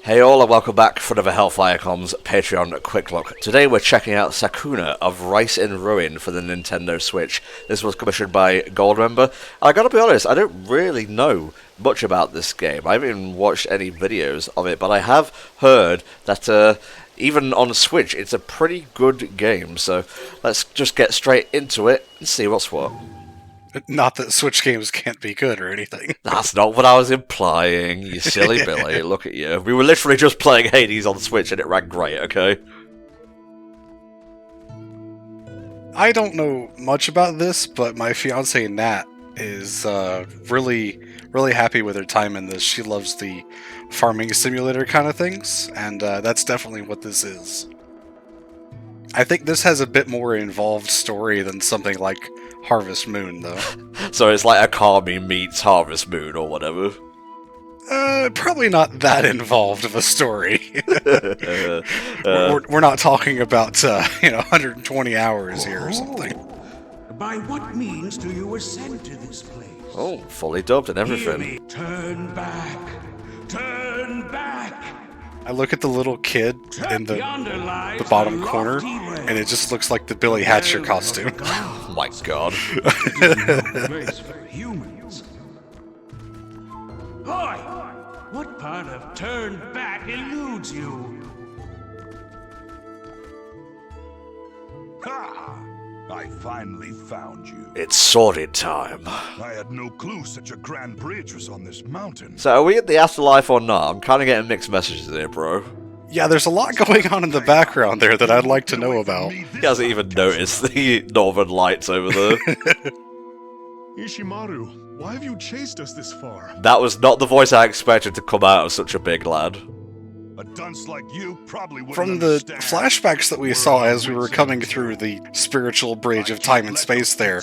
Hey all and welcome back for another HellfireComms Patreon Quick Look. Today we're checking out Sakuna of Rice in Ruin for the Nintendo Switch. This was commissioned by Goldmember. I gotta be honest, I don't really know much about this game. I haven't even watched any videos of it, but I have heard that even on Switch it's a pretty good game, so let's just get straight into it and see what's what. Not that Switch games can't be good or anything. That's not what I was implying, you silly Billy. Look at you. We were literally just playing Hades on the Switch and it ran great, okay? I don't know much about this, but my fiance Nat is really happy with her time in this. She loves the farming simulator kind of things, and that's definitely what this is. I think this has a bit more involved story than something like Harvest Moon, though. So it's like Akami meets Harvest Moon or whatever. Probably not that involved of a story. We're not talking about 120 hours here or something. By what means do you ascend to this place? Oh, fully dubbed and everything. Hear me. Turn back! Turn back! I look at the little kid in the bottom corner, and it just looks like the Billy Hatcher costume. Oh my god. Place for humans. Boy, what part of turn back eludes you? Ha! I finally found you. It's sorted time. I had no clue such a grand bridge was on this mountain. So are we at the afterlife or not? I'm kind of getting mixed messages here, bro. Yeah, there's a lot going on in the background there that I'd like to know about. He hasn't even noticed the northern lights over there. Ishimaru, why have you chased us this far? That was not the voice I expected to come out of such a big lad. A dunce like you probably wouldn't From the understand. flashbacks that we saw as we were coming through the spiritual bridge of time and space there,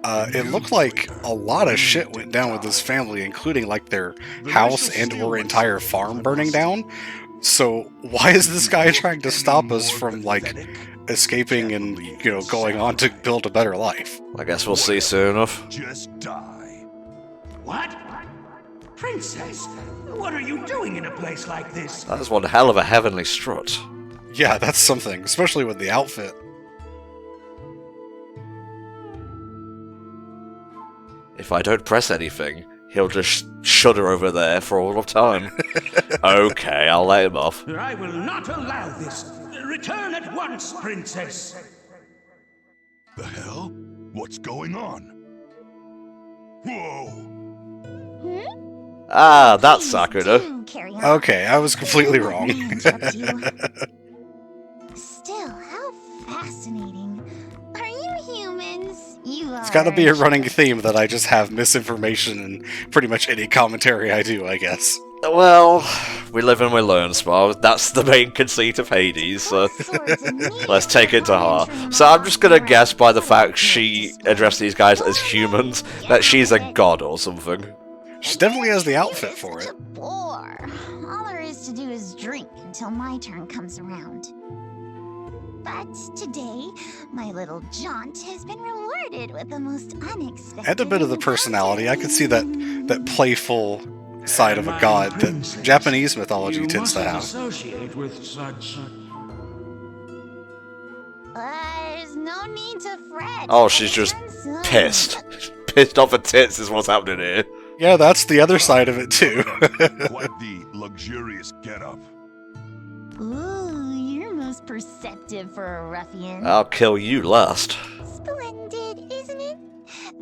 it looked like a lot of shit went down with this family, including like their house and or entire farm burning down. So why is this guy trying to stop us from like escaping and going on to build a better life? I guess we'll see soon enough. Just die. What? Princess, what are you doing in a place like this? That is one hell of a heavenly strut. Yeah, that's something, especially with the outfit. If I don't press anything, he'll just shudder over there for all of time. Okay, I'll let him off. I will not allow this. Return at once, Princess. The hell? What's going on? Whoa! Ah, that's Sakuna. Okay, I was completely wrong. Still, how fascinating. Are you humans? You are. It's gotta be a running theme that I just have misinformation in pretty much any commentary I do, I guess. Well, we live and we learn, Spa. That's the main conceit of Hades, so let's take it to heart. So I'm just gonna guess by the fact she addressed these guys as humans, that she's a god or something. She definitely has the outfit for it. Bore. All there is to do is drink until my turn comes around. But today, my little jaunt has been rewarded with the most unexpected. And a bit of the personality. I could see that playful side of a god that Japanese mythology tends to have. Associate with such. There's no need to fret. Oh, she's just pissed. Pissed off her tits is what's happening here. Yeah, that's the other side of it too. Quite the luxurious getup. Ooh, you're most perceptive for a ruffian. I'll kill you last. Splendid, isn't it?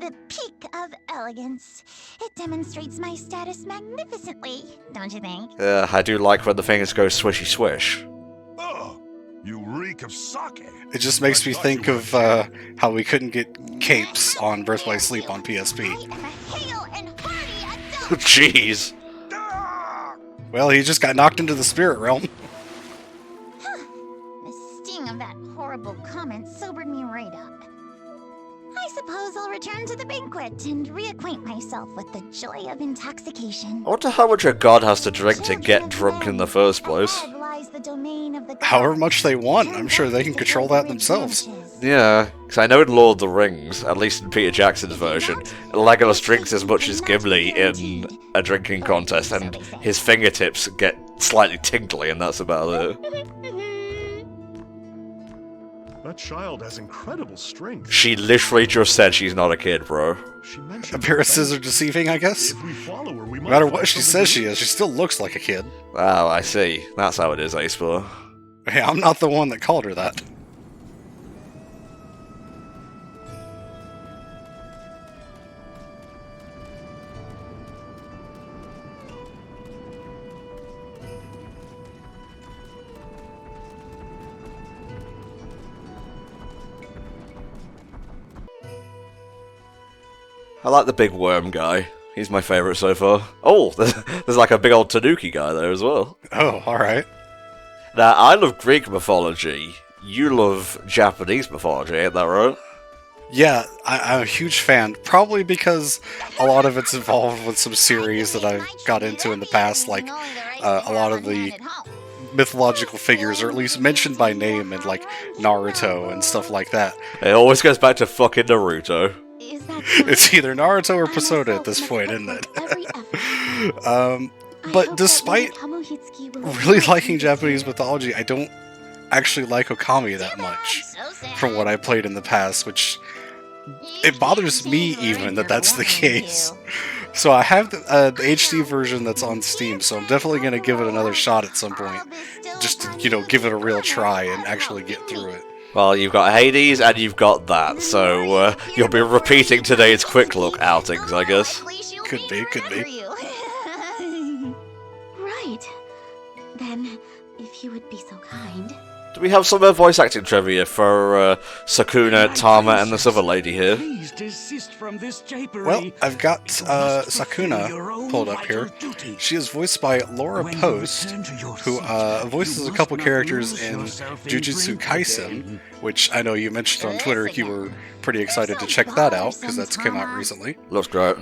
The peak of elegance. It demonstrates my status magnificently, don't you think? I do like when the fingers go swishy swish. Oh, you reek of sake. It just makes me think of how we couldn't get capes on Birth by Sleep on PSP. I am a hale and hearty adult. Jeez. Ah! Well, he just got knocked into the spirit realm. The sting of that horrible comment sobered me right up. I suppose I'll return to the banquet and reacquaint myself with the joy of intoxication. I wonder how much a god has to drink to get drunk in the first place. Ahead lies the domain of the gods. However much they want, Turn I'm sure they can back to control the that bridge themselves. branches. Yeah, because I know in Lord of the Rings, at least in Peter Jackson's version, Legolas drinks as much as Gimli in a drinking contest, and his fingertips get slightly tingly, and that's about it. That child has incredible strength. She literally just said she's not a kid, bro. She mentioned Appearances are deceiving, I guess. if we follow her, we No might matter find what she something says to she is, she still looks like a kid. Oh, I see. That's how it is, Acebor. Hey, I'm not the one that called her that. I like the big worm guy. He's my favourite so far. Oh, there's like a big old Tanuki guy there as well. Oh, alright. Now, I love Greek mythology. You love Japanese mythology, ain't that right? Yeah, I'm a huge fan. Probably because a lot of it's involved with some series that I've got into in the past, like a lot of the mythological figures, or at least mentioned by name, in like Naruto and stuff like that. It always goes back to fucking Naruto. Is that It's either Naruto or Persona at this point, isn't it? But despite really liking Japanese mythology, I don't actually like Okami that much from what I played in the past, which it bothers me even that that's the case. So I have the HD version that's on Steam, so I'm definitely going to give it another shot at some point, just to, give it a real try and actually get through it. Well, you've got Hades and you've got that, so you'll be repeating today's quick look outings, I guess. Could be, could be. Right. Then, if you would be so kind. Do we have some voice acting trivia for Sakuna, Tama, and this other lady here? Please desist from this japery. Well, I've got You must Sakuna fulfill your own pulled up vital here. duty. She is voiced by Laura When you Post, return to your who seat, voices you a must couple not characters lose in yourself Jujutsu drink Kaisen, again. which I know you mentioned on Twitter you were pretty excited to check that out, because that's come out recently. Looks great.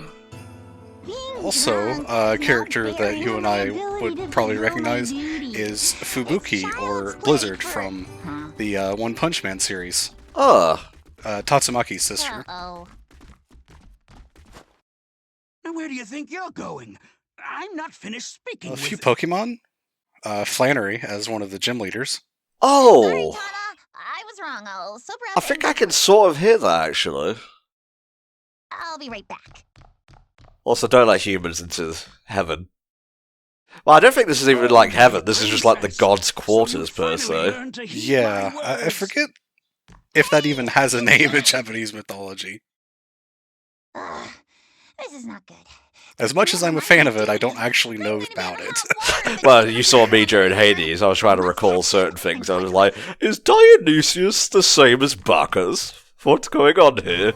Also, a character that you and I would probably recognize is Fubuki, or Blizzard, from the One Punch Man series. Ah, Tatsumaki's sister. Uh-oh. Now where do you think you're going? I'm not finished speaking A with few it. Pokemon. Flannery as one of the gym leaders. Sorry, oh! Tana. I was wrong. I'll so proud I think I can sort of hear that, actually. I'll be right back. Also, don't let humans into heaven. Well, I don't think this is even like heaven, this is just like the god's quarters, per se. Yeah, I forget if that even has a name in Japanese mythology. Ugh, this is not good. As much as I'm a fan of it, I don't actually know about it. Well, you saw me during Hades, I was trying to recall certain things, I was like, is Dionysius the same as Bacchus? What's going on here?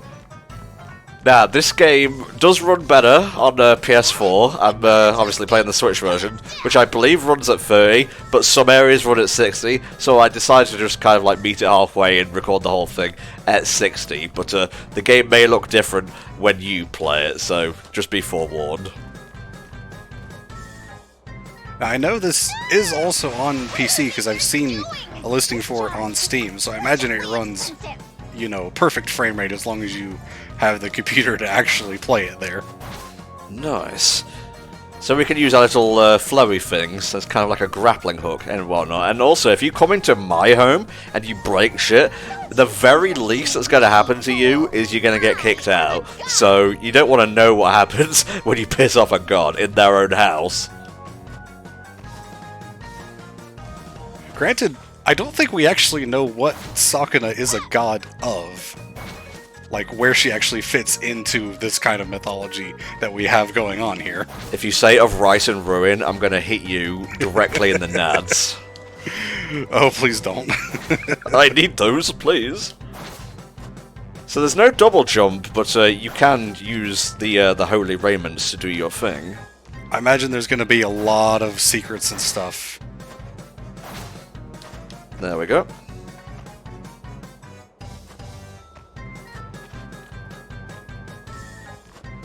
Now, this game does run better on PS4. I'm obviously playing the Switch version, which I believe runs at 30, but some areas run at 60, so I decided to just kind of like meet it halfway and record the whole thing at 60, but the game may look different when you play it, so just be forewarned. Now, I know this is also on PC because I've seen a listing for it on Steam, so I imagine it runs, perfect frame rate as long as you have the computer to actually play it there. Nice. So we can use our little flowy things as kind of like a grappling hook and whatnot. And also, if you come into my home and you break shit, the very least that's going to happen to you is you're going to get kicked out. So you don't want to know what happens when you piss off a god in their own house. Granted, I don't think we actually know what Sakuna is a god of. Like, where she actually fits into this kind of mythology that we have going on here. If you say of rice and ruin, I'm going to hit you directly in the nads. Oh, please don't. I need those, please. So there's no double jump, but you can use the holy raiments to do your thing. I imagine there's going to be a lot of secrets and stuff. There we go.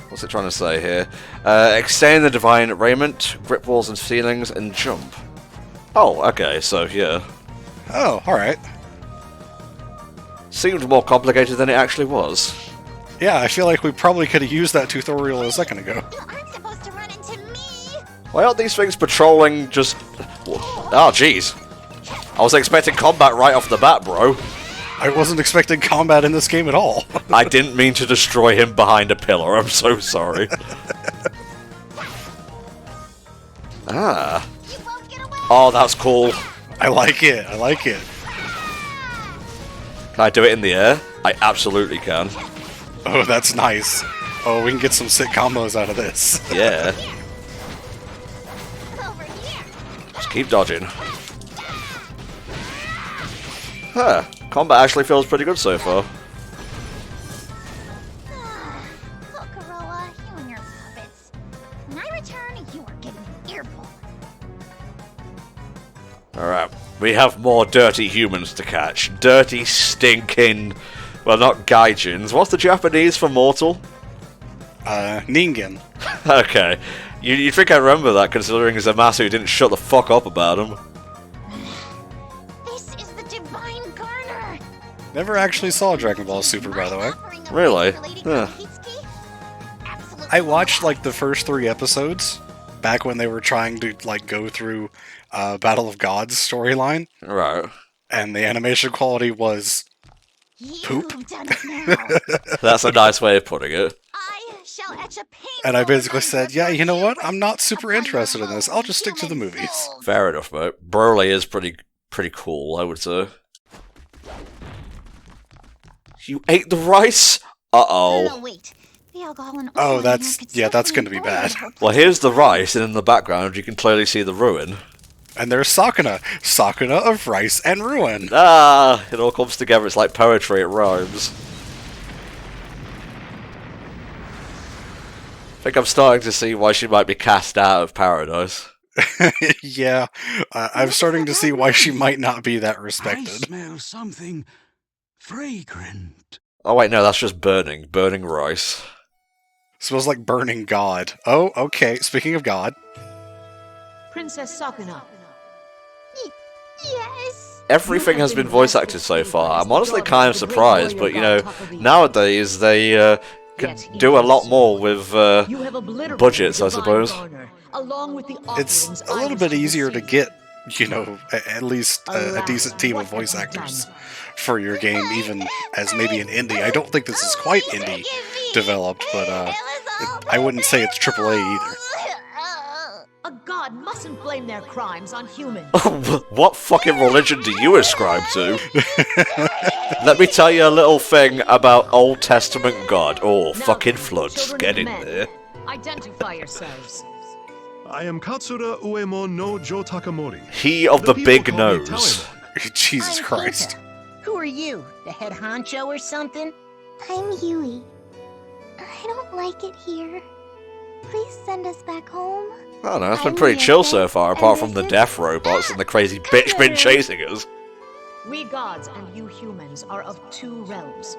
What's it trying to say here? Extend the divine raiment, grip walls and ceilings, and jump. Oh, okay, so yeah. Oh, alright. Seemed more complicated than it actually was. Yeah, I feel like we probably could have used that tutorial a second ago. You aren't supposed to run into me! Why aren't these things patrolling just... Oh, jeez. I was expecting combat right off the bat, bro. I wasn't expecting combat in this game at all. I didn't mean to destroy him behind a pillar, I'm so sorry. Ah. You won't get away! Oh, that's cool. I like it, I like it. Can I do it in the air? I absolutely can. Oh, that's nice. Oh, we can get some sick combos out of this. Yeah. Over here! Just keep dodging. Huh. Combat actually feels pretty good so far. Pokoroa, you and your puppets. When I return, you are getting an earful. Alright. We have more dirty humans to catch. Dirty, stinking... Well, not gaijins. What's the Japanese for mortal? Ningen. Okay. You'd think I remember that, considering Zamasu didn't shut the fuck up about him. This is the Divine Garner! Never actually saw Dragon Ball Super, by the way. Really? Huh. I watched, like, the first 3 episodes, back when they were trying to, like, go through Battle of Gods storyline, Right. and the animation quality was poop. You've done it now. That's a nice way of putting it. I shall etch a painful And I basically reminder said, yeah, for you know what? you I'm not super upon interested in your this. I'll just stick to the human movies. souls. Fair enough, mate. Broly is pretty cool, I would say. You ate the rice? Uh-oh. No, wait. The alcohol and Oh, oil in that's- here could yeah, that's certainly gonna be bad. boil. Well, here's the rice, and in the background you can clearly see the ruin. And there's Sakuna. Sakuna of Rice and Ruin. Ah, it all comes together. It's like poetry, it rhymes. I think I'm starting to see why she might be cast out of paradise. Yeah, I'm starting to see why she might not be that I respected. smell something fragrant. Oh wait, no, that's just burning rice. Smells like burning God. Oh, okay. Speaking of God, Princess Sakuna. Yes. Everything has been voice acted so far. I'm honestly kind of surprised, but you know, nowadays they can do a lot more with You have obliterated budgets, the I Divine suppose. Garner, along with the it's offerings a little I bit was easier to receive. get, you know, at least a Alas, decent team what of voice have you actors done? for your game, even as maybe an indie. I don't think this is quite indie developed, but I wouldn't say it's AAA either. A god mustn't blame their crimes on humans. What fucking religion do you ascribe to? Let me tell you a little thing about Old Testament God. Oh, Now fucking then, floods. children Get of in men, there. Identify yourselves. I am Katsura Uemo no Jo Takamori. He of the people big call me nose. Taemon. Jesus I'm Christ. Hinta. Who are you? The head honcho or something? I'm Yui. I don't like it here. Please send us back home. I don't know, it's been I'm pretty chill Yoko, so far, and apart from this the is- death robots and the crazy bitch been chasing us. We gods and you humans are of 2 realms.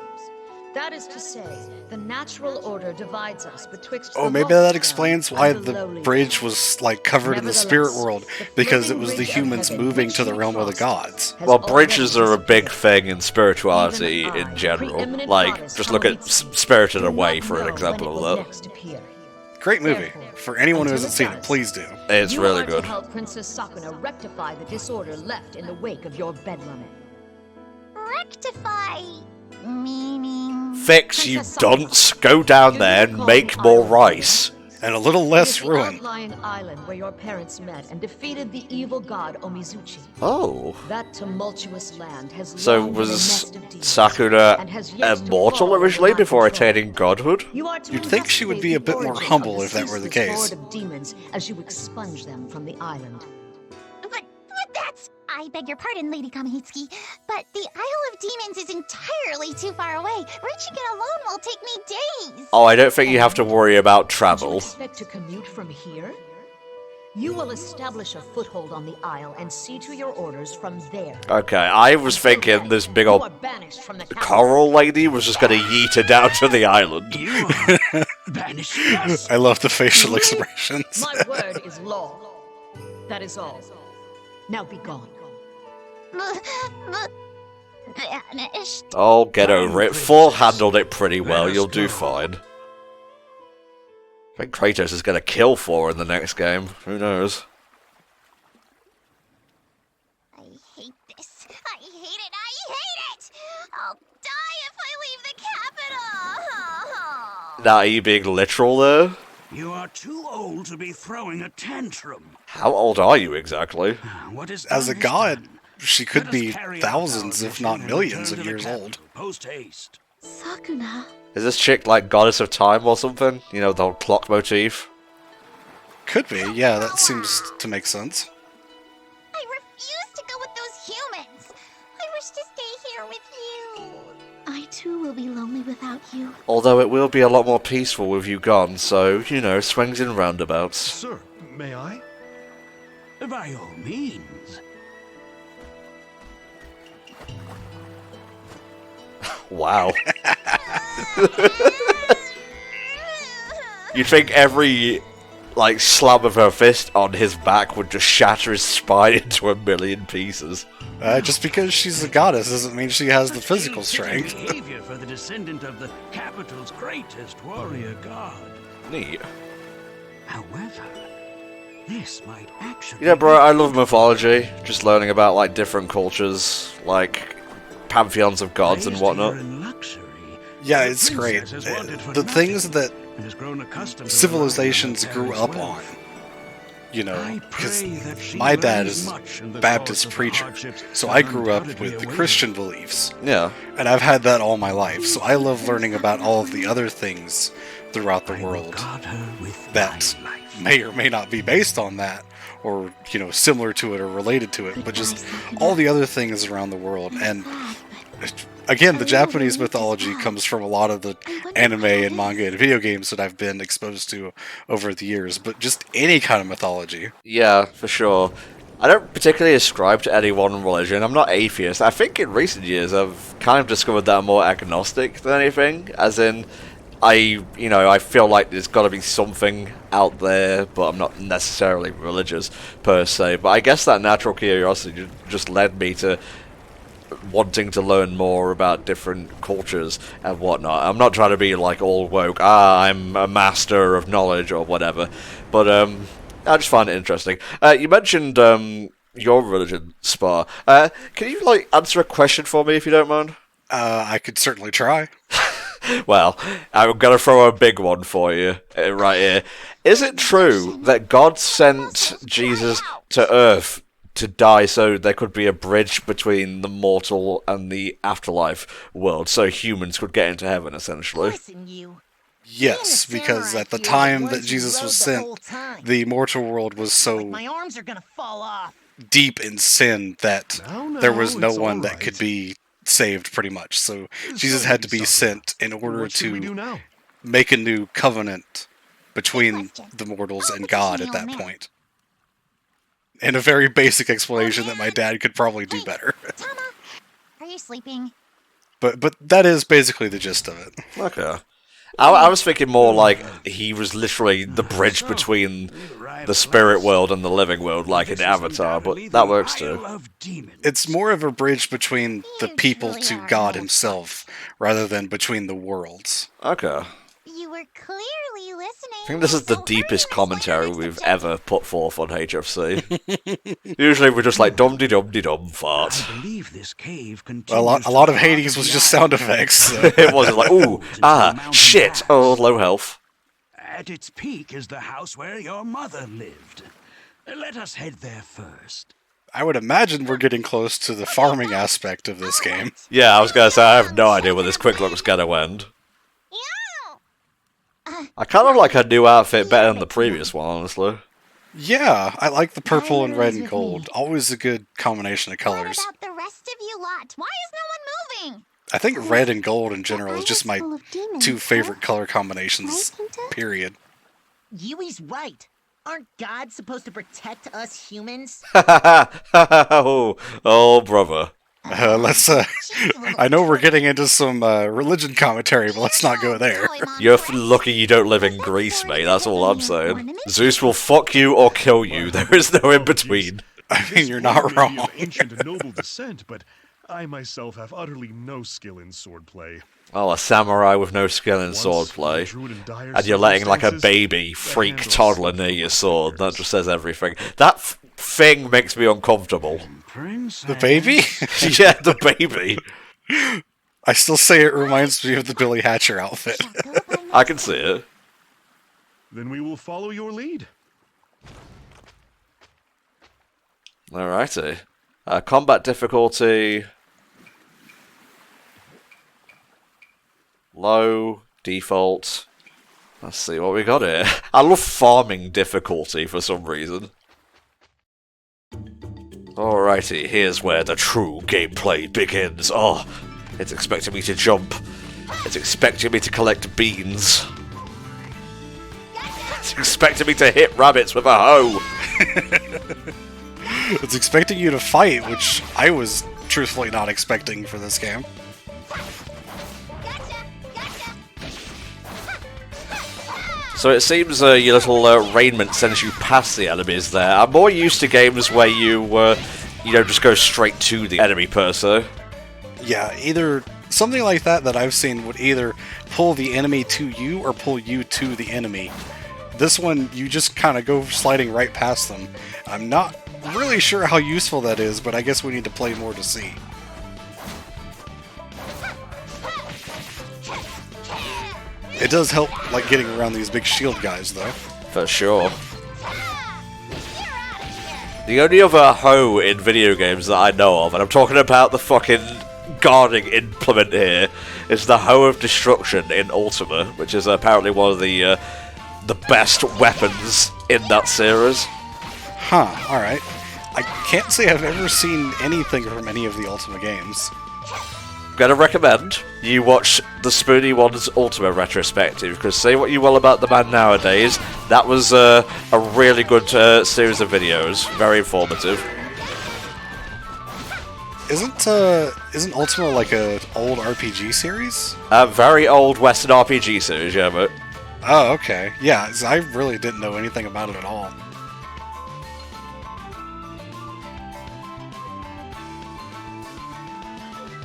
That is to say, the natural order divides us betwixt Oh, the maybe lofty that realm explains why and the lowly bridge realm. was, like, covered in the spirit Nevertheless, world, the because it floating was the bridge of humans heaven moving which to the you realm of the crossed gods. has Well, already bridges are a big disappeared. thing in spirituality Even I, in the general. preeminent Like, goddess just look at Hamitsu, Spirited do Away not for an know example when it of will that. next appear. Great movie. Therefore, For anyone who until hasn't it seen it, does, please do. It's you really are good. to help Princess Sakuna rectify the disorder left in the wake of your bedroom. Rectify. Meaning. Fix, you Princess Sakuna, dunce! Go down do there you and recall make the more island rice. And a little It less is the ruin. outlying island where your parents met and defeated the evil god Omizuchi. Oh. That tumultuous land has So long been a was nest of demons, Sakura and has yet to immortal fall originally under my before control. attaining godhood? You are to You'd think she would be a investigate bit the more origin humble of if that were the ceaseless case. horde of demons as you expunge them from the island. But that's. I beg your pardon, Lady Kamihitsuki, but the Isle of Demons is entirely too far away. Reaching it alone will take me days. Oh, I don't think you have to worry about Did you travel. expect to commute from here? You will establish a foothold on the isle and see to your orders from there. Okay, I was thinking this big You old are banished from the capital. coral lady was just gonna yeet her down to the island. You are banishing us? I love the facial expressions. My word is law. That is all. Now be gone. Vanished. Oh, get over it. 4 handled it pretty well. You'll do fine. I think Kratos is going to kill 4 in the next game. Who knows? I hate this. I hate it. I hate it. I'll die if I leave the capital. Now, are you being literal there? You are too old to be throwing a tantrum. How old are you exactly? What is As a done is god, done. she Let could us be carry out thousands, our if not mission and millions return of to the years capital, old. Post haste. Sakuna. Is this chick like goddess of time or something? You know, the whole clock motif? Could be, yeah, that seems to make sense. I refuse to go with those humans. I wish to stay here with you. I too will be lonely without you. Although it will be a lot more peaceful with you gone, so, you know, swings and roundabouts. Sir, may I? By all means. Wow. You'd think every, like, slap of her fist on his back would just shatter his spine into a million pieces. Just because she's a goddess doesn't mean she has the physical strength. Behavior for the descendant of the capital's greatest warrior god. Neat. However, this might actually. Yeah, bro, I love mythology. Just learning about, like, different cultures, like, pantheons of gods and whatnot. Yeah, it's great. The things that civilizations grew up on. You know, because my dad is a Baptist preacher, so I grew up with the Christian beliefs. Yeah. And I've had that all my life, so I love learning about all of the other things throughout the world that may or may not be based on that, or, you know, similar to it or related to it, but just all the other things around the world. And again, the Japanese mythology comes from a lot of the anime and manga and video games that I've been exposed to over the years, but just any kind of mythology. Yeah, for sure. I don't particularly ascribe to any one religion. I'm not atheist. I think in recent years I've kind of discovered that I'm more agnostic than anything, as in, I feel like there's got to be something out there, but I'm not necessarily religious per se. But I guess that natural curiosity just led me to wanting to learn more about different cultures and whatnot. I'm not trying to be like all woke, I'm a master of knowledge or whatever, but I just find it interesting. You mentioned your religion, Spa. Can you like answer a question for me if you don't mind? I could certainly try. Well, I'm going to throw a big one for you right here. Is it true that God sent Jesus to Earth to die so there could be a bridge between the mortal and the afterlife world, so humans could get into heaven, essentially? Yes, because at the time that Jesus was sent, the mortal world was so My arms are gonna fall off. deep in sin that No, there was no it's one all that right. could be saved, pretty much. So Jesus had to be sent in order What should we do to now? make a new covenant between Good question. the mortals I'll and petition God the at that old man. point. And a very basic explanation that my dad could probably do Hey, better. Tama, are you sleeping? But that is basically the gist of it. Okay. I was thinking more like he was literally the bridge between the spirit world and the living world, like in Avatar, but that works too. It's more of a bridge between the people to God himself, rather than between the worlds. Okay. You were clearly listening. I think this is the deepest commentary we've ever put forth on HFC. Usually we're just like dum-de-dum-de-dum fart. I believe this cave A lot of Hades was just sound effects. So. It wasn't like, ooh, shit, oh, low health. At its peak is the house where your mother lived. Let us head there first. I would imagine we're getting close to the farming aspect of this game. Yeah, I was gonna say, I have no idea where this quick look's gonna end. I kind of like her new outfit better than the previous one, honestly. Yeah, I like the purple and red and gold. Always a good combination of colors. What about the rest of you lot? Why is no one moving? I think red and gold in general is just my two favorite color combinations, period. Yui's right. Aren't gods supposed to protect us humans? oh, brother. I know we're getting into some religion commentary, but let's not go there. You're lucky you don't live in Greece, mate, that's all I'm saying. Zeus will fuck you or kill you, there is no in between. I mean, you're not This warrior may be wrong. of ancient and noble descent, but I myself have utterly no skill in swordplay. Oh, a samurai with no skill in Once, swordplay. a druid in dire And you're letting like a circumstances, baby the freak handle toddler slipped near from your my sword. That fingers. just says everything. That thing makes me uncomfortable. Princess. The baby? Yeah, the baby. I still say it reminds me of the Billy Hatcher outfit. I can see it. Then we will follow your lead. Alrighty. Combat difficulty. Low. Default. Let's see what we got here. I love farming difficulty for some reason. Alrighty, here's where the true gameplay begins. Oh, it's expecting me to jump. It's expecting me to collect beans. It's expecting me to hit rabbits with a hoe. It's expecting you to fight, which I was truthfully not expecting for this game. So it seems your little raiment sends you past the enemies there. I'm more used to games where you just go straight to the enemy per se. Yeah, either something like that I've seen would either pull the enemy to you or pull you to the enemy. This one, you just kind of go sliding right past them. I'm not really sure how useful that is, but I guess we need to play more to see. It does help, like, getting around these big shield guys, though. For sure. The only other hoe in video games that I know of, and I'm talking about the fucking guarding implement here, is the Hoe of Destruction in Ultima, which is apparently one of the best weapons in that series. Huh, alright. I can't say I've ever seen anything from any of the Ultima games. Gonna recommend you watch the Spoony One's Ultima retrospective, because say what you will about the man nowadays, that was a really good series of videos, very informative. Isn't Ultima like a old RPG series? A very old Western RPG series, yeah, but Oh, okay. Yeah, I really didn't know anything about it at all.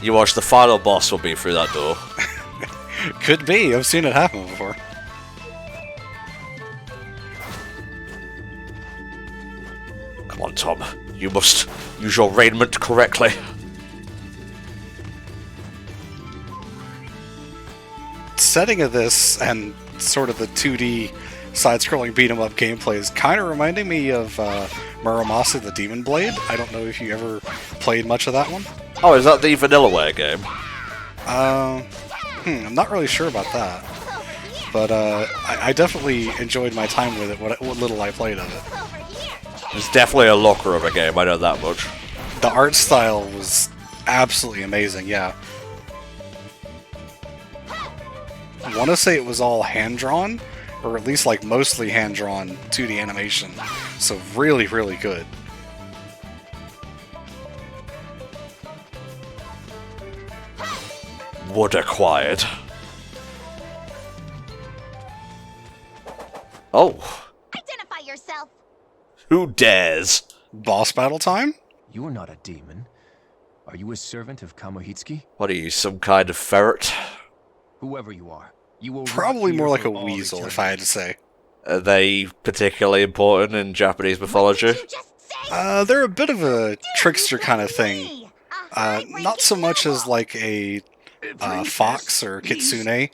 you watch the final boss will be through that door. Could be. I've seen it happen before. Come on, Tom. You must use your raiment correctly. Setting of this and sort of the 2D side-scrolling beat-em-up gameplay is kind of reminding me of Muramasa the Demon Blade. I don't know if you ever played much of that one. Oh, is that the Vanillaware game? I'm not really sure about that. But I definitely enjoyed my time with it, what little I played of it. It's definitely a locker of a game, I know that much. The art style was absolutely amazing, yeah. I want to say it was all hand-drawn, or at least like mostly hand-drawn 2D animation. So really, really good. Wood acquired. Oh, Identify yourself. who dares? Boss battle time? You are not a demon. Are you a servant of Kamohitsuki? What are you, some kind of ferret? Whoever you are, you will Probably rot more here like a for all weasel, if eternity. I had to say. Are they particularly important in Japanese mythology? What did you just say? They're a bit of a trickster kind of thing. Not so much as like a fox or kitsune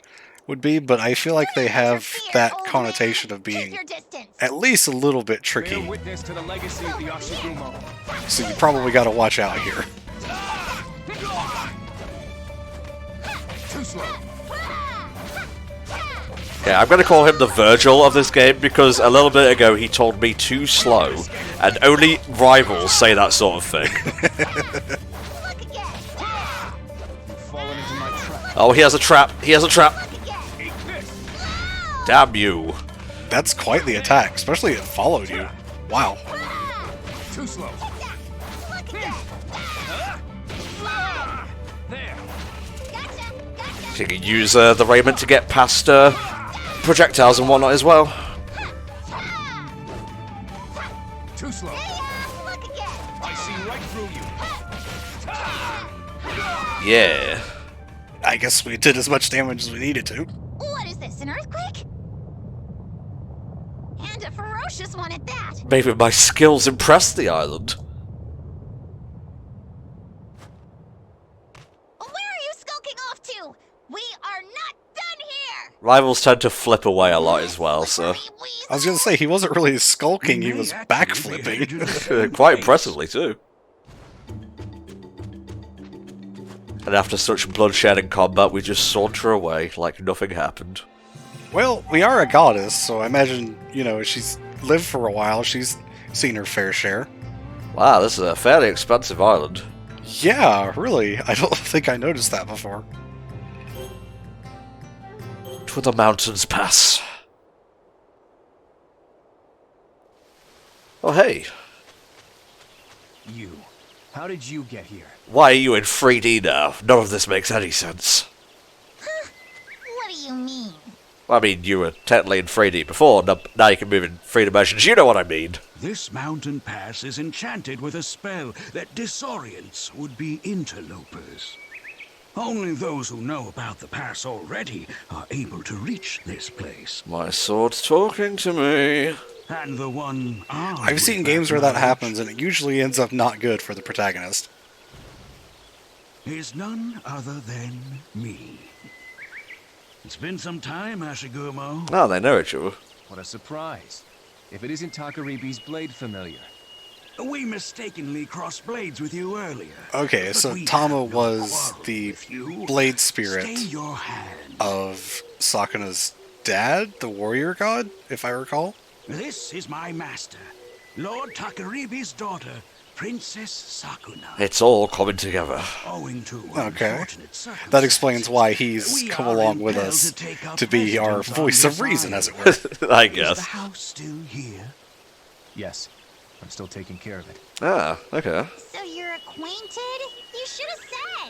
would be, but I feel like they have that connotation of being at least a little bit Bear tricky. witness to the legacy of the Ashigumo. So you probably gotta watch out here. Too slow. Yeah, I'm gonna call him the Virgil of this game because a little bit ago he told me too slow, and only rivals say that sort of thing. You've fallen into my trap. Oh, he has a trap! He has a trap! Damn you! That's quite the attack, especially it followed you. Wow. Too slow. There. You can use the raiment to get past projectiles and whatnot as well. Too slow. right through you. Yeah. I guess we did as much damage as we needed to. What is this, an earthquake? And a ferocious one at that. Maybe my skills impressed the island. Where are you skulking off to? We are not done here! Rivals tend to flip away a lot as well, so... I was gonna say, he wasn't really skulking, he was backflipping. Quite impressively, too. And after such bloodshed and combat, we just saunter away like nothing happened. Well, we are a goddess, so I imagine, you know, she's lived for a while, she's seen her fair share. Wow, this is a fairly expensive island. Yeah, really. I don't think I noticed that before. To the mountains pass. Oh, hey. You. How did you get here? Why are you in 3D now? None of this makes any sense. Huh? What do you mean? I mean, you were technically in 3D before, now you can move in 3 dimensions, you know what I mean. This mountain pass is enchanted with a spell that disorients would-be interlopers. Only those who know about the pass already are able to reach this place. My sword's talking to me. And the one I've seen games where that happens, and it usually ends up not good for the protagonist. Is none other than me. It's been some time, Ashigumo. Oh, they know each other. What a surprise. If it isn't Takaribi's blade familiar. We mistakenly crossed blades with you earlier. Okay, but so we Tama have no was quarrel the with you. blade spirit Stay your hand. of Sakuna's dad, the warrior god, if I recall. This is my master, Lord Takaribi's daughter, Princess Sakuna. It's all coming together. Owing to Okay. unfortunate circumstances, That explains why he's we come are along with impelled us take up to be our residence on voice of this reason, island. as it were. I Is the guess. house still here? Yes. I'm still taking care of it. Ah, okay. So you're acquainted? You should have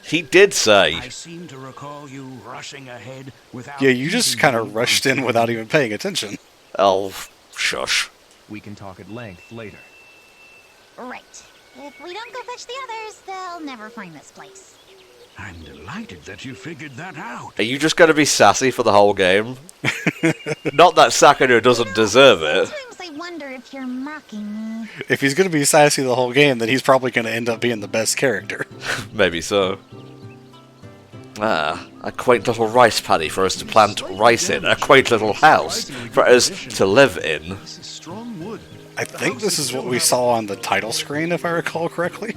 said! He did say. I seem to recall you rushing ahead without... Yeah, you just keeping kind me of rushed in without even paying attention. Oh, shush. We can talk at length later. Right. If we don't go fetch the others, they'll never find this place. I'm delighted that you figured that out. Are you just going to be sassy for the whole game? Not that Sakuna doesn't deserve it. Sometimes I wonder if you're mocking me. If he's going to be sassy the whole game, then he's probably going to end up being the best character. Maybe so. Ah, a quaint little rice paddy for us to plant rice in. A quaint little house for us to live in. This is strong wood. I think this is what we saw on the title screen, if I recall correctly.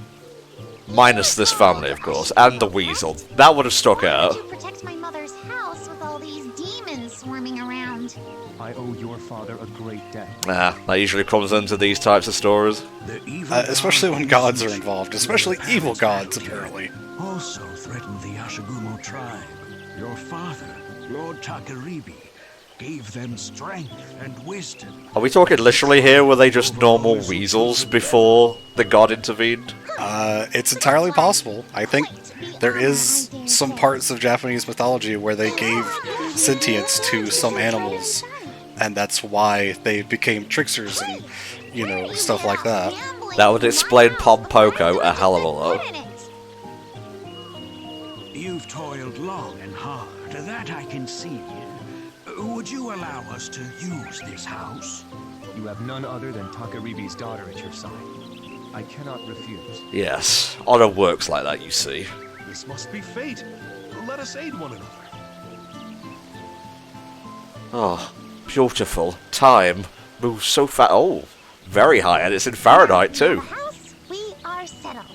Minus this family, of course, and the weasel. That would have stuck Why out. did you protect my mother's house with all these demons swarming around? I owe your father a great debt. Ah, that usually comes into these types of stories. The evil Especially when gods are which involved, especially evil gods, apparently. also threatened the Ashigumo tribe. Your father, Lord Takaribi, gave them strength and wisdom. Are we talking literally here? Were they just normal weasels before the god intervened? It's entirely possible. I think there is some parts of Japanese mythology where they gave sentience to some animals, and that's why they became tricksters and, you know, stuff like that. That would explain Pompoko a hell of a lot. You've toiled long and hard, that I can see. Would you allow us to use this house? You have none other than Takaribi's daughter at your side. I cannot refuse. Yes, honor works like that, you see. This must be fate. Let us aid one another. Oh, beautiful. Time moves so fast. Oh, very high, and it's in Fahrenheit too. House, we are settled.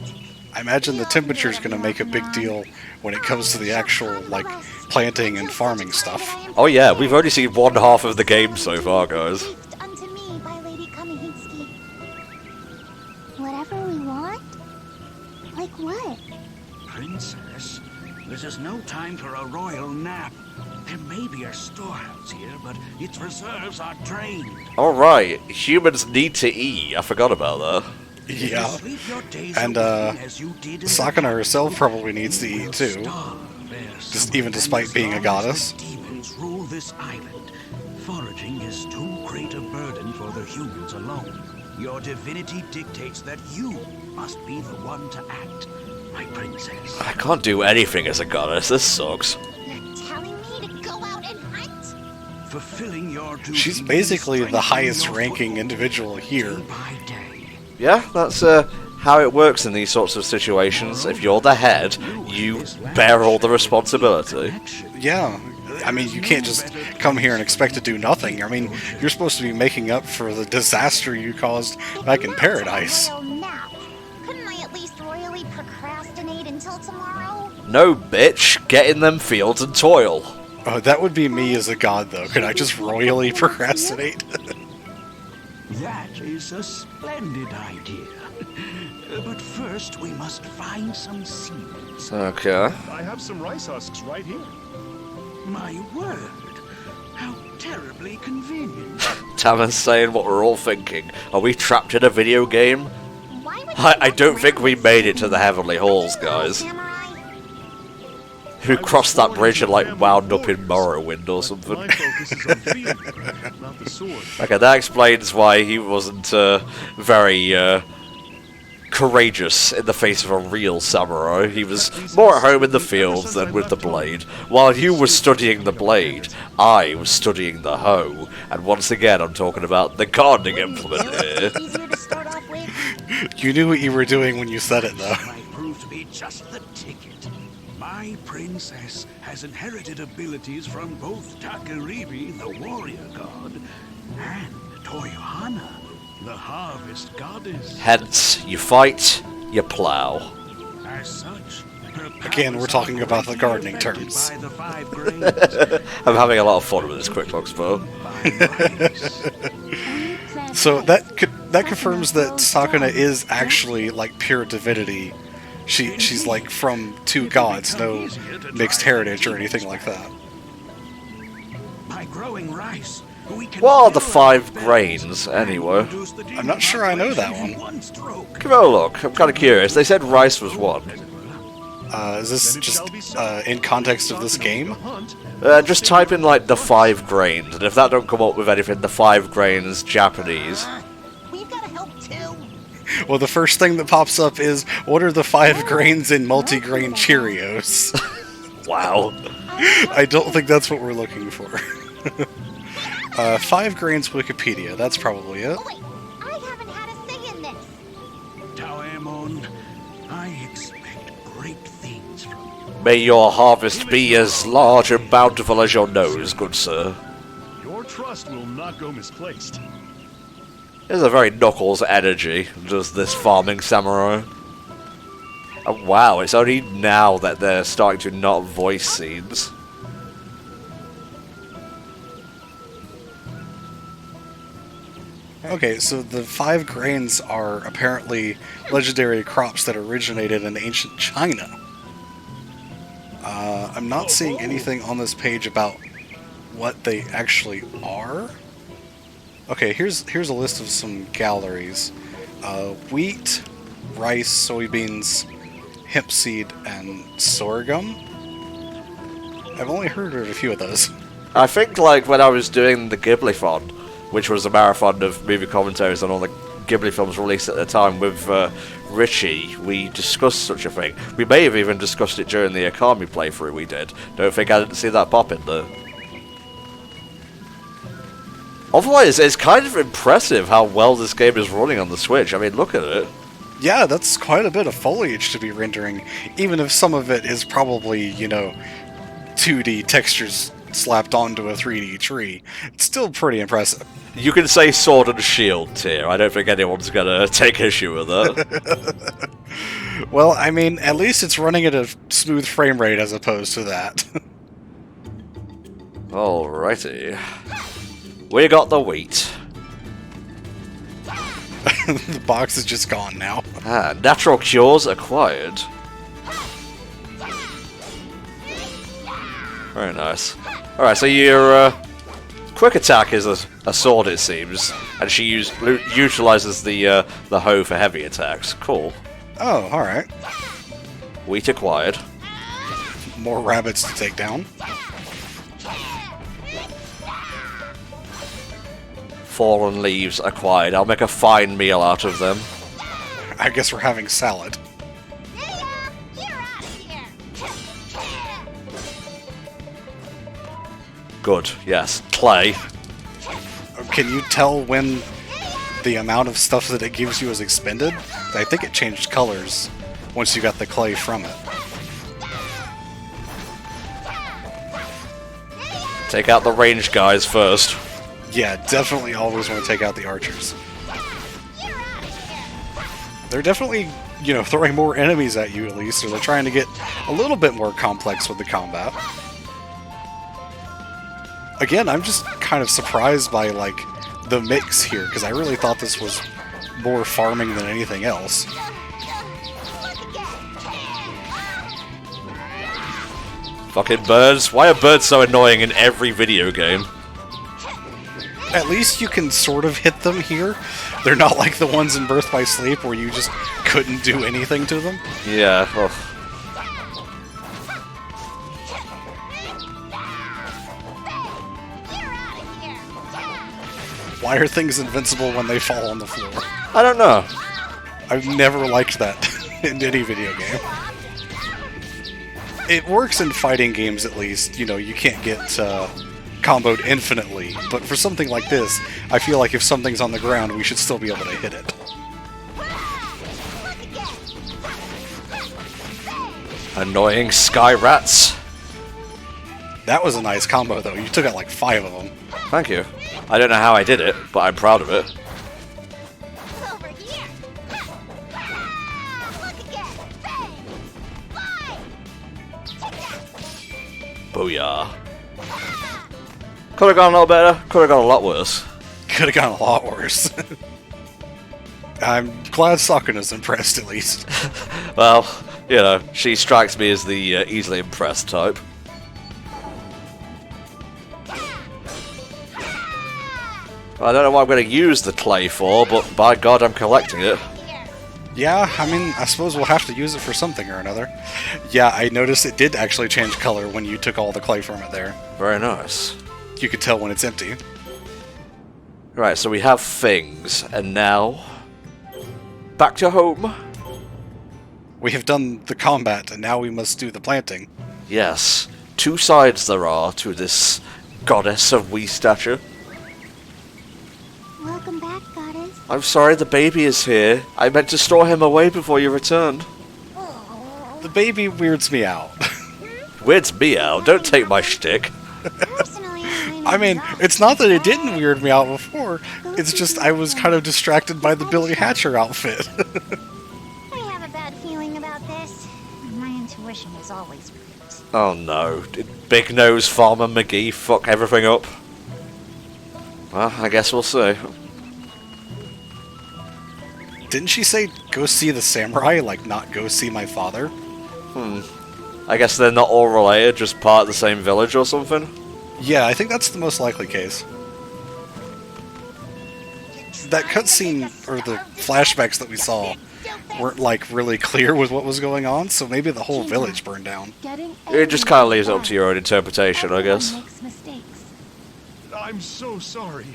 I imagine the temperature's going to make a big deal when it comes to the actual, like, planting and farming stuff. Oh yeah, we've only seen one half of the game so far, guys. Gift unto me by Lady Kamihinski. Whatever we want? Like what? Princess, this is no time for a royal nap. There may be a storehouse here, but its reserves are drained. Alright, humans need to eat. I forgot about that. Yeah. Sleep your days And, away as you did in the Sakuna herself probably needs to We'll eat too. starve there Just even despite being a goddess. Demons rule this island. Foraging is too great a burden for the humans alone. Your divinity dictates that you must be the one to act, my princess. I can't do anything as a goddess. This sucks. You're telling me to go out and hunt? Fulfilling your duty. She's basically the means highest strengthening your ranking individual here. day by day. Yeah, that's how it works in these sorts of situations. If you're the head, you bear all the responsibility. Yeah, I mean, you can't just come here and expect to do nothing. I mean, you're supposed to be making up for the disaster you caused back in Paradise. Royal nap. Couldn't I at least royally procrastinate until tomorrow? No, bitch. Get in them fields and toil. Oh, that would be me as a god, though. Could I just royally procrastinate? That is a splendid idea. But first, we must find some seeds. Okay. I have some rice husks right here. My word, how terribly convenient. Tama's saying what we're all thinking. Are we trapped in a video game? Why would I don't think we made it to the Heavenly Halls, guys. Samurai? Who crossed that bridge and, like, wound up in Morrowind or something. My focus is on fieldcraft, not the sword. Okay, that explains why he wasn't very courageous in the face of a real samurai. He was more at home in the fields than with the blade. While you were studying the blade, I was studying the hoe. And once again, I'm talking about the gardening implement here. Easier to start off with? You knew what you were doing when you said it, though. Might prove to be just the ticket. My princess has inherited abilities from both Takaribi, the warrior god, and Toyohana, the harvest goddess. Hence, you fight, you plow. As such, her Again, we're powers talking are about the gardening affected terms. by the 5 grains. I'm having a lot of fun with this quick look spell. By rice. So that confirms that Sakuna is actually like pure divinity. She's like from 2 gods, no mixed heritage or anything like that. By growing rice, we can What are the fill 5 our grains, anyway? reduce the I'm not sure I know that in one. one stroke. Give it a look. I'm kind of curious. They said rice was 1. Is this just in context of this game? Just type in, like, the 5 grains, and if that don't come up with anything, the 5 grains Japanese. We've got to help too. Well, the first thing that pops up is, what are the 5 grains in multi-grain Cheerios? Wow. I don't think that's what we're looking for. 5 grains Wikipedia, that's probably it. Oh wait, I haven't had a say in this. Taemon, I expect great things from you. May your harvest be as large and bountiful as your nose, good sir. Your trust will not go misplaced. There's a very Knuckles energy, does this farming samurai. Oh, wow, it's only now that they're starting to not voice scenes. Okay, so the 5 grains are apparently legendary crops that originated in ancient China. I'm not seeing anything on this page about what they actually are. Okay, here's a list of some galleries. Wheat, rice, soybeans, hemp seed, and sorghum. I've only heard of a few of those. I think, like, when I was doing the Ghibli-thon, which was a marathon of movie commentaries on all the Ghibli films released at the time with Richie, we discussed such a thing. We may have even discussed it during the Akami playthrough we did. Don't think I didn't see that pop in there. Otherwise, it's kind of impressive how well this game is running on the Switch. I mean, look at it. Yeah, that's quite a bit of foliage to be rendering, even if some of it is probably, you know, 2D textures slapped onto a 3D tree. It's still pretty impressive. You can say sword and shield tier. I don't think anyone's gonna take issue with that. Well, I mean, at least it's running at a smooth frame rate as opposed to that. Alrighty. We got the wheat. The box is just gone now. Ah, natural cures acquired. Very nice. Alright, so your quick attack is a sword, it seems, and she utilizes the hoe for heavy attacks. Cool. Oh, alright. Wheat acquired. More rabbits to take down. fallen leaves acquired. I'll make a fine meal out of them. I guess we're having salad. Good, yes. Clay. Can you tell when the amount of stuff that it gives you is expended? I think it changed colors once you got the clay from it. Take out the ranged guys first. Yeah, definitely always want to take out the archers. They're definitely, you know, throwing more enemies at you at least, or they're trying to get a little bit more complex with the combat. Again, I'm just kind of surprised by, like, the mix here, because I really thought this was more farming than anything else. Fucking birds. Why are birds so annoying in every video game? At least you can sort of hit them here. They're not like the ones in Birth by Sleep where you just couldn't do anything to them. Yeah, ugh. Why are things invincible when they fall on the floor? I don't know. I've never liked that in any video game. It works in fighting games at least. You know, you can't get comboed infinitely, but for something like this, I feel like if something's on the ground, we should still be able to hit it. Annoying sky rats. That was a nice combo, though. You took out like 5 of them. Thank you. I don't know how I did it, but I'm proud of it. Booyah. Could have gone a lot better, could have gone a lot worse. Could have gone a lot worse. I'm glad Sakuna's impressed, at least. Well, you know, she strikes me as the easily impressed type. I don't know what I'm going to use the clay for, but by God, I'm collecting it. Yeah, I mean, I suppose we'll have to use it for something or another. Yeah, I noticed it did actually change color when you took all the clay from it there. Very nice. You could tell when it's empty. Right, so we have things, and now... back to home. We have done the combat, and now we must do the planting. Yes, 2 sides there are to this goddess of wee stature. Welcome back, goddess. I'm sorry the baby is here. I meant to store him away before you returned. The baby weirds me out. Weirds me out? Don't take my shtick. I mean, it's not that it didn't weird me out before. It's just I was kind of distracted by the Billy Hatcher outfit. I have a bad feeling about this. My intuition is always right. Oh no. Did Big Nose Farmer McGee fuck everything up? Well, I guess we'll see. Didn't she say, go see the samurai, like not go see my father? I guess they're not all related, just part of the same village or something? Yeah, I think that's the most likely case. That cutscene, or the flashbacks that we saw, weren't like really clear with what was going on, so maybe the whole village burned down. It just kind of leaves it up to your own interpretation, I guess. I'm so sorry.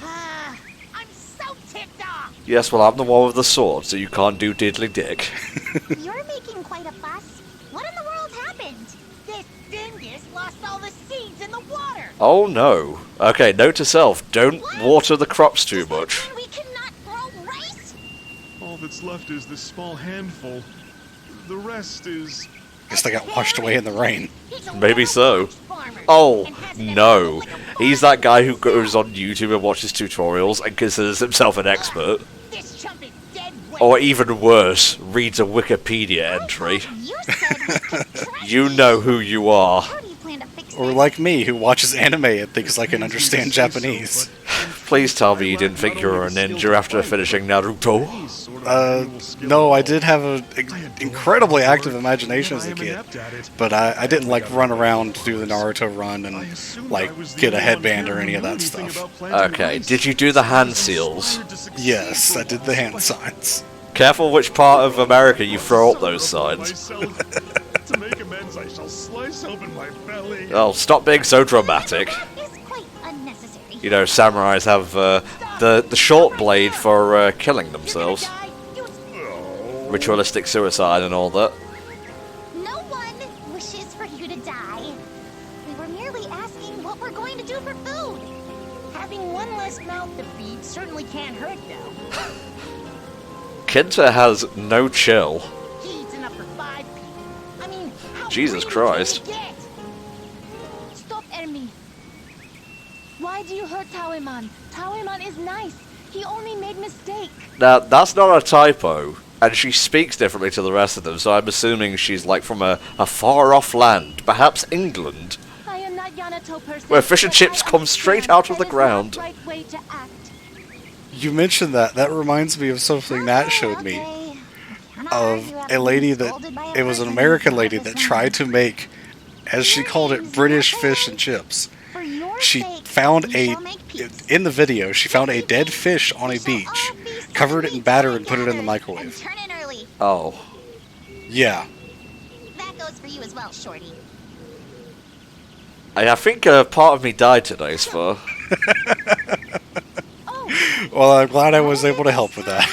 I'm so ticked off! Yes, well, I'm the one with the sword, so you can't do diddly dick. You're making quite a fuss. What in the world happened? This dingus lost all the seeds in the water! Oh no. Okay, note to self, don't water the crops too much. We cannot grow rice? All that's left is this small handful. The rest is... Guess they got washed away in the rain. Maybe so. Oh, no. He's that guy who goes on YouTube and watches tutorials and considers himself an expert. Or even worse, reads a Wikipedia entry. You know who you are. Or like me, who watches anime and thinks I can understand Japanese. Please tell me you didn't think you were a ninja after finishing Naruto. No, I did have an incredibly active imagination as a kid, but I didn't like run around, do the Naruto run, and like get a headband or any of that stuff. Okay, did you do the hand seals? Yes, I did the hand signs. Careful which part of America you throw up those signs. To make amends, I shall slice open my belly. Oh, stop being so dramatic. That is quite unnecessary. You know, samurais have the short blade for killing themselves. Ritualistic suicide and all that. No one wishes for you to die. We were merely asking what we're going to do for food. Having one less mouth to feed certainly can't hurt, though. Kinta has no chill. He eats enough for 5 people. I mean, how Jesus greedy Christ. can you get? Stop, enemy. Why do you hurt Taoiman? Taoiman is nice. He only made mistake. Now, that's not a typo. And she speaks differently to the rest of them, so I'm assuming she's like from a far-off land, perhaps England, I am not Yanato person. where fish and but chips I come straight understand out of that the is ground. not right way to act. You mentioned that. That reminds me of something Nat showed me. Of a lady that... It was an American lady that tried to make, as she called it, British fish and chips. She found a... In the video, she found a dead fish on a beach, covered it in batter and put it in the microwave. Oh. Yeah. That goes for you as well, Shorty. I think part of me died today, Spur. Well, I'm glad I was able to help with that.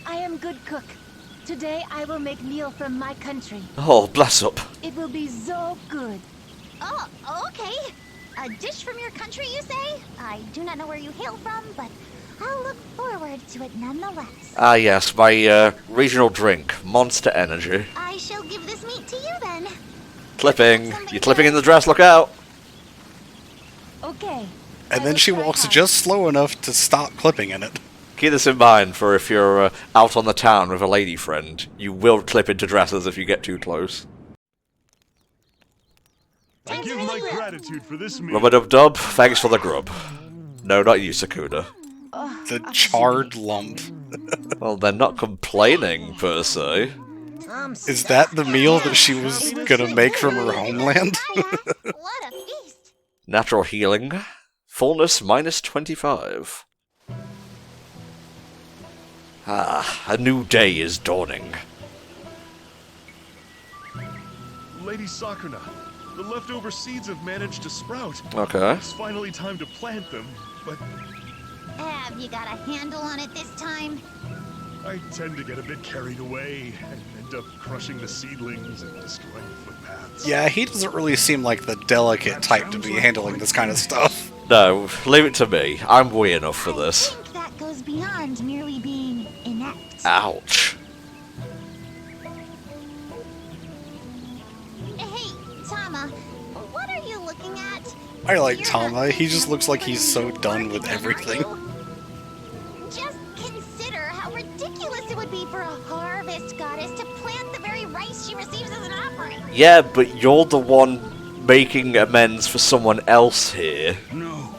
I am good cook. Today I will make meal from my country. Oh, bless up. It will be so good. Oh, okay. A dish from your country, you say? I do not know where you hail from, but I'll look forward to it nonetheless. Ah, yes, my regional drink, Monster Energy. I shall give this meat to you then. Clipping. You're clipping in the dress, look out. Okay. And then she walks just slow enough to stop clipping in it. Keep this in mind for if you're out on the town with a lady friend. You will clip into dresses if you get too close. I give my gratitude for this meal. Rub-a-dub-dub, thanks for the grub. No, not you, Sakuna. The charred lump. Well, they're not complaining, per se. Is that the meal that she was gonna make from her homeland? What a feast! Natural healing. Fullness minus 25. Ah, a new day is dawning. Lady Sakuna, the leftover seeds have managed to sprout. Okay. It's finally time to plant them, but Have you got a handle on it this time? I tend to get a bit carried away and end up crushing the seedlings and destroying the footpaths. Yeah, he doesn't really seem like the delicate type to be handling this kind of stuff. No, leave it to me. I'm wee enough for this. I think that goes beyond merely being inept. Ouch. Hey, Tama, what are you looking at? I like Tama. He just looks like he's so done with everything. Just consider how ridiculous it would be for a harvest goddess to plant the very rice she receives as an offering. Yeah, but you're the one making amends for someone else here. No,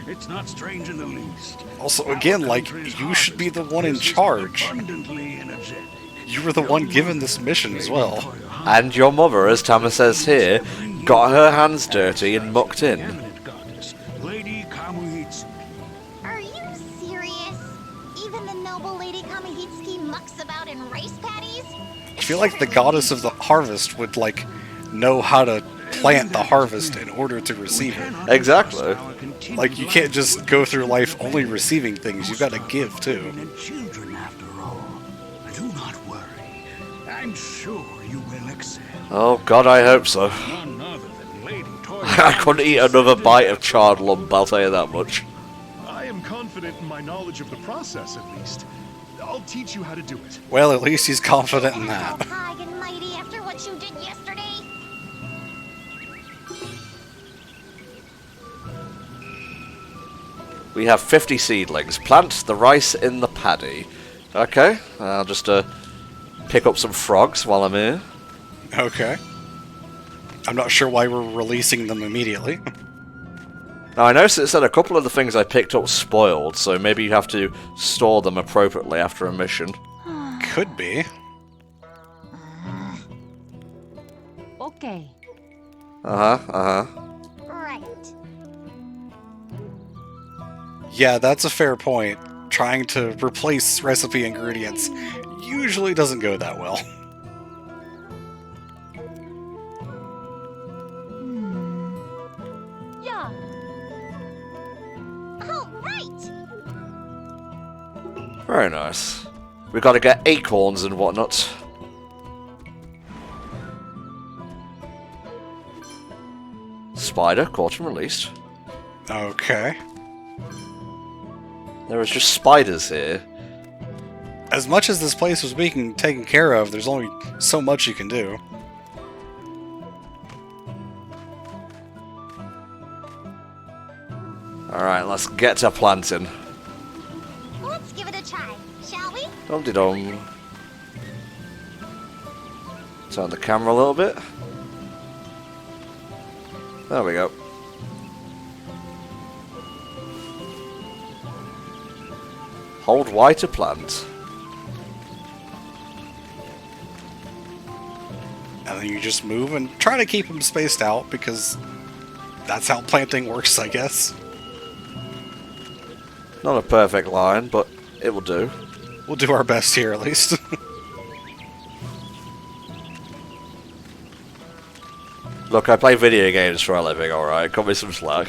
it's not strange in the least. Also, again, like, you should be the one in charge. Abundantly energetic. You were the one given this mission as well. And your mother, as Tama says here, got her hands dirty and mucked in. Eminent goddess, Lady Kamuhitsu. Are you serious? Even the noble Lady Kamihitsuki mucks about in rice paddies? I feel like the goddess of the harvest would, like, know how to plant the harvest in order to receive it. Exactly. Like, you can't just go through life only receiving things, you've got to give, too. And children, after all. Do not worry. I'm sure you will excel. Oh god, I hope so. None other than Lady Toya. I couldn't eat another bite of charred lump, I'll tell you that much. I am confident in my knowledge of the process, at least. I'll teach you how to do it. Well, at least he's confident in that. High and mighty after what you did yesterday? We have 50 seedlings. Plant the rice in the paddy. Okay, I'll just pick up some frogs while I'm here. Okay. I'm not sure why we're releasing them immediately. Now, I noticed it said a couple of the things I picked up spoiled, so maybe you have to store them appropriately after a mission. Could be. Okay. Right. Yeah, that's a fair point. Trying to replace recipe ingredients usually doesn't go that well. Yeah. Very nice. We gotta get acorns and whatnot. Spider, caught and released. Okay. There is just spiders here. As much as this place was being taken care of, there's only so much you can do. Alright, let's get to planting. Let's give it a try, shall we? Dum-de-dum. Turn the camera a little bit. There we go. Hold Y to plant. And then you just move and try to keep them spaced out, because that's how planting works, I guess. Not a perfect line, but it will do. We'll do our best here, at least. Look, I play video games for a living, alright? Cut me some slack.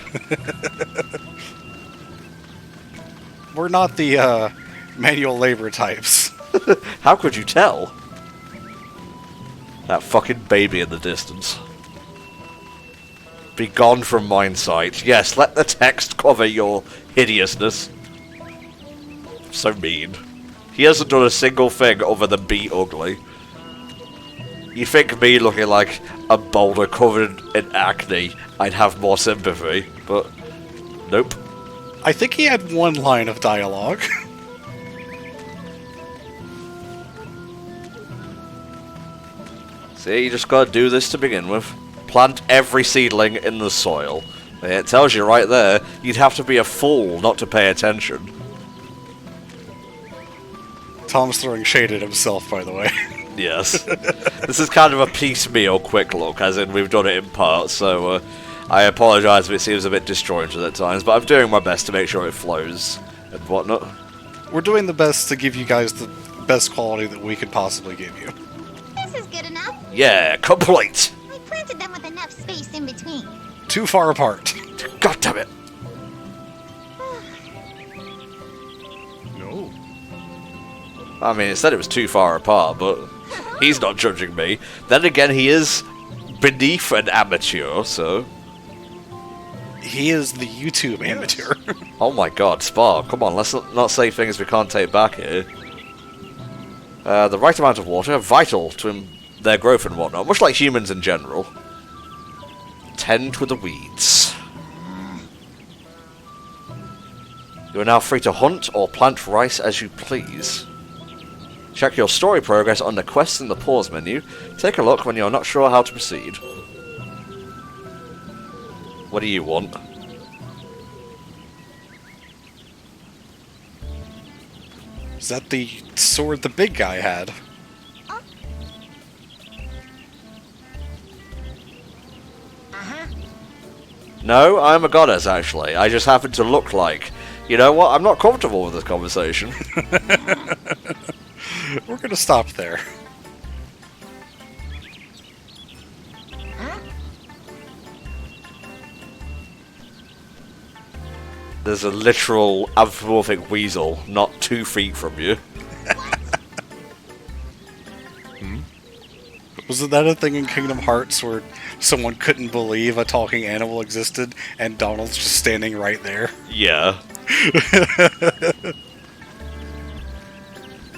We're not the manual labor types. How could you tell? That fucking baby in the distance. Be gone from mine sight. Yes, let the text cover your hideousness. So mean. He hasn't done a single thing other than be ugly. You think me looking like a boulder covered in acne, I'd have more sympathy, but nope. I think he had one line of dialogue. See, you just gotta do this to begin with. Plant every seedling in the soil. It tells you right there, you'd have to be a fool not to pay attention. Tom's throwing shade at himself, by the way. Yes. This is kind of a piecemeal quick look, as in we've done it in parts, so I apologise if it seems a bit disjointed at times, but I'm doing my best to make sure it flows and whatnot. We're doing the best to give you guys the best quality that we could possibly give you. This is good enough. Yeah, complete! I planted them with enough space in between. Too far apart. God damn it! No. I mean, it said it was too far apart, but he's not judging me. Then again, he is beneath an amateur, so... He is the YouTube amateur. Oh my god, Spark, come on, let's not say things we can't take back here. The right amount of water, vital to their growth and whatnot, much like humans in general. Tend to the weeds. You are now free to hunt or plant rice as you please. Check your story progress on the quests in the pause menu. Take a look when you're not sure how to proceed. What do you want? Is that the sword the big guy had? No, I'm a goddess, actually. I just happen to look like... You know what? I'm not comfortable with this conversation. We're gonna stop there. There's a literal anthropomorphic weasel not 2 feet from you. Wasn't that a thing in Kingdom Hearts where someone couldn't believe a talking animal existed and Donald's just standing right there? Yeah.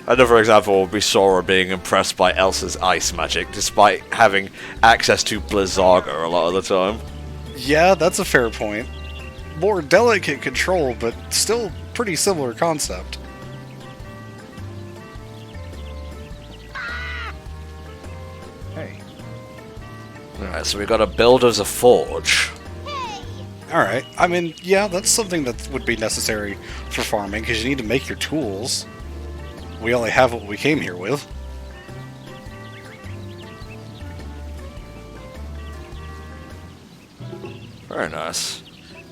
Another example would be Sora being impressed by Elsa's ice magic, despite having access to Blizzaga a lot of the time. Yeah, that's a fair point. More delicate control, but still pretty similar concept. Hey, Alright, so we got to build as a forge. Alright, I mean, yeah, that's something that would be necessary for farming, because you need to make your tools. We only have what we came here with. Very nice.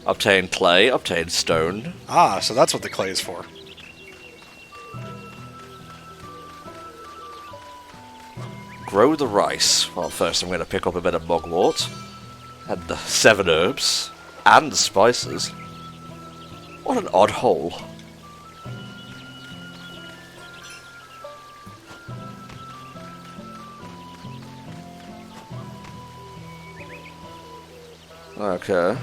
Obtain clay, obtain stone. Ah, so that's what the clay is for. Grow the rice. Well, first I'm going to pick up a bit of mugwort. And the 7 herbs. And the spices. What an odd hole. Okay.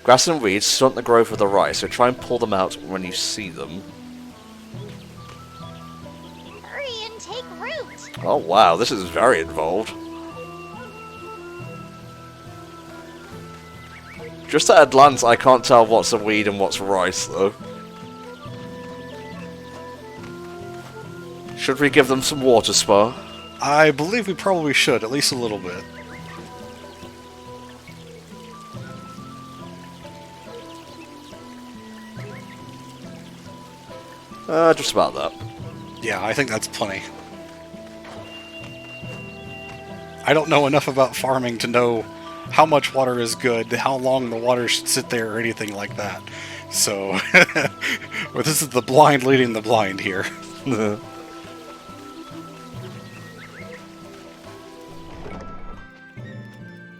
Grass and weeds stunt the growth of the rice, so try and pull them out when you see them. Hurry and take root. Oh wow, this is very involved. Just at a glance, I can't tell what's a weed and what's rice, though. Should we give them some water spa? I believe we probably should, at least a little bit. Just about that. Yeah, I think that's plenty. I don't know enough about farming to know how much water is good, how long the water should sit there, or anything like that. So, well, this is the blind leading the blind here.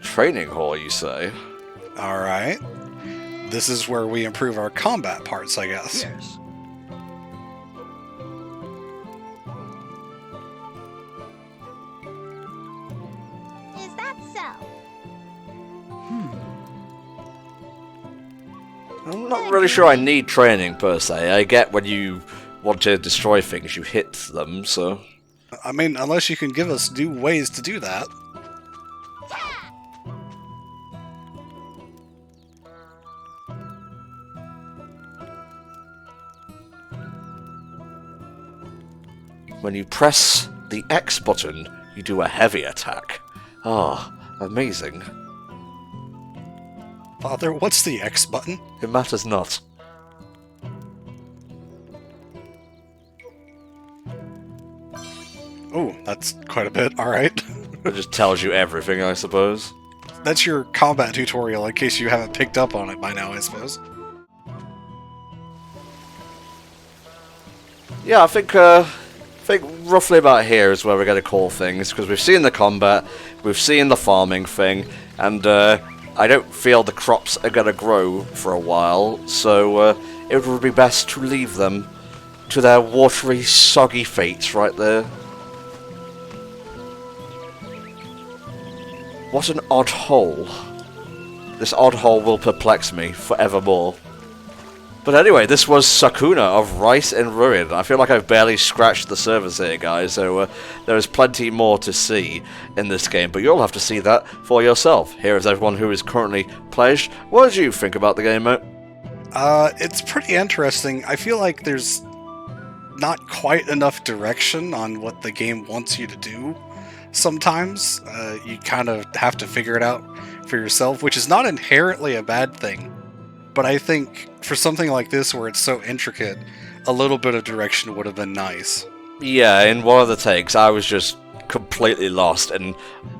Training hall, you say? Alright. This is where we improve our combat parts, I guess. Yes. Is that so? I'm not really sure I need training, per se. I get when you want to destroy things, you hit them, so... I mean, unless you can give us new ways to do that. When you press the X button, you do a heavy attack. Ah, amazing. Father, what's the X button? It matters not. Oh, that's quite a bit. Alright. It just tells you everything, I suppose. That's your combat tutorial, in case you haven't picked up on it by now, I suppose. Yeah, I think roughly about here is where we're going to call things, because we've seen the combat, we've seen the farming thing, and I don't feel the crops are going to grow for a while, so it would be best to leave them to their watery, soggy fates right there. What an odd hole. This odd hole will perplex me forevermore. But anyway, this was Sakuna of Rice in Ruin. I feel like I've barely scratched the surface here, guys, so there is plenty more to see in this game, but you'll have to see that for yourself. Here is everyone who is currently pledged. What did you think about the game, mate? It's pretty interesting. I feel like there's not quite enough direction on what the game wants you to do. Sometimes you kind of have to figure it out for yourself, which is not inherently a bad thing. But I think for something like this where it's so intricate, a little bit of direction would have been nice. Yeah, in one of the takes, I was just completely lost, and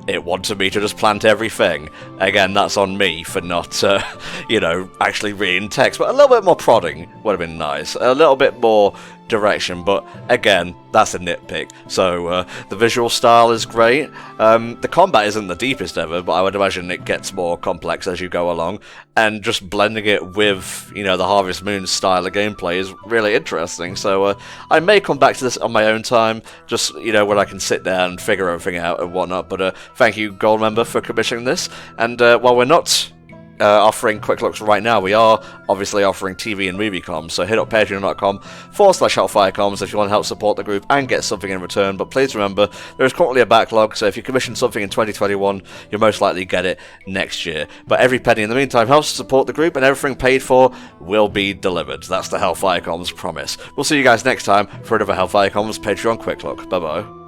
it wanted me to just plant everything. Again, that's on me for not, actually reading text, but a little bit more prodding would have been nice. A little bit more direction, but again, that's a nitpick. So the visual style is great. The combat isn't the deepest ever, but I would imagine it gets more complex as you go along, and just blending it with, the Harvest Moon style of gameplay is really interesting. So I may come back to this on my own time, just, when I can sit down and figure everything out and whatnot, but thank you, Goldmember, for commissioning this, and while we're not offering quick looks right now, we are obviously offering TV and movie comms, so hit up patreon.com/HellfireComms if you want to help support the group and get something in return. But please remember, there is currently a backlog, so if you commission something in 2021, you'll most likely get it next year. But every penny in the meantime helps to support the group, and everything paid for will be delivered. That's the HellfireComms promise. We'll see you guys next time for another HellfireComms Patreon quick look. Bye bye.